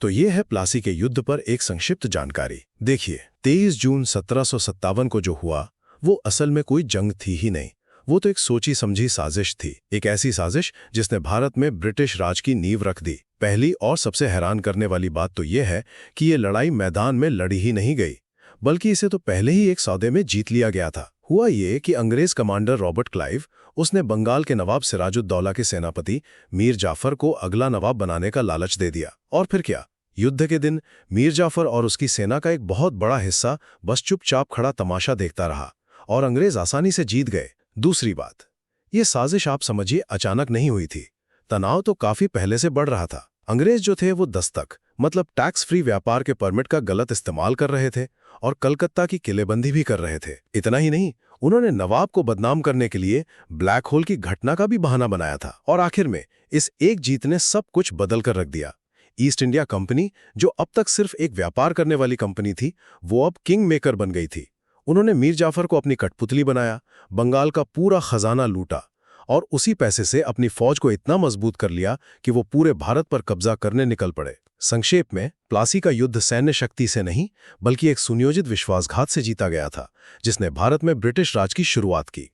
तो ये है प्लासी के युद्ध पर एक संक्षिप्त जानकारी। देखिए, 23 जून 1757 को जो हुआ वो असल में कोई जंग थी ही नहीं। वो तो एक सोची समझी साजिश थी, एक ऐसी साजिश जिसने भारत में ब्रिटिश राज की नींव रख दी। पहली और सबसे हैरान करने वाली बात तो ये है कि ये लड़ाई मैदान में लड़ी ही नहीं गई, बल्कि इसे तो पहले ही एक सौदे में जीत लिया गया था। हुआ ये कि अंग्रेज कमांडर रॉबर्ट क्लाइव, उसने बंगाल के नवाब सिराजुद्दौला के सेनापति मीर जाफर को अगला नवाब बनाने का लालच दे दिया। और फिर क्या, युद्ध के दिन मीर जाफर और उसकी सेना का एक बहुत बड़ा हिस्सा बस चुपचाप खड़ा तमाशा देखता रहा और अंग्रेज आसानी से जीत गए। दूसरी बात, ये साजिश आप समझिए अचानक नहीं हुई थी। तनाव तो काफी पहले से बढ़ रहा था। अंग्रेज जो थे वो दस्तक मतलब टैक्स फ्री व्यापार के परमिट का गलत इस्तेमाल कर रहे थे और कलकत्ता की किलेबंदी भी कर रहे थे। इतना ही नहीं, उन्होंने नवाब को बदनाम करने के लिए ब्लैक होल की घटना का भी बहाना बनाया था। और आखिर में इस एक जीत ने सब कुछ बदल कर रख दिया। ईस्ट इंडिया कंपनी, जो अब तक सिर्फ एक व्यापार करने वाली कंपनी थी, वो अब किंग मेकर बन गई थी। उन्होंने मीर जाफर को अपनी कठपुतली बनाया, बंगाल का पूरा खजाना लूटा और उसी पैसे से अपनी फौज को इतना मजबूत कर लिया कि वो पूरे भारत पर कब्जा करने निकल पड़े। संक्षेप में, प्लासी का युद्ध सैन्य शक्ति से नहीं बल्कि एक सुनियोजित विश्वासघात से जीता गया था, जिसने भारत में ब्रिटिश राज की शुरुआत की।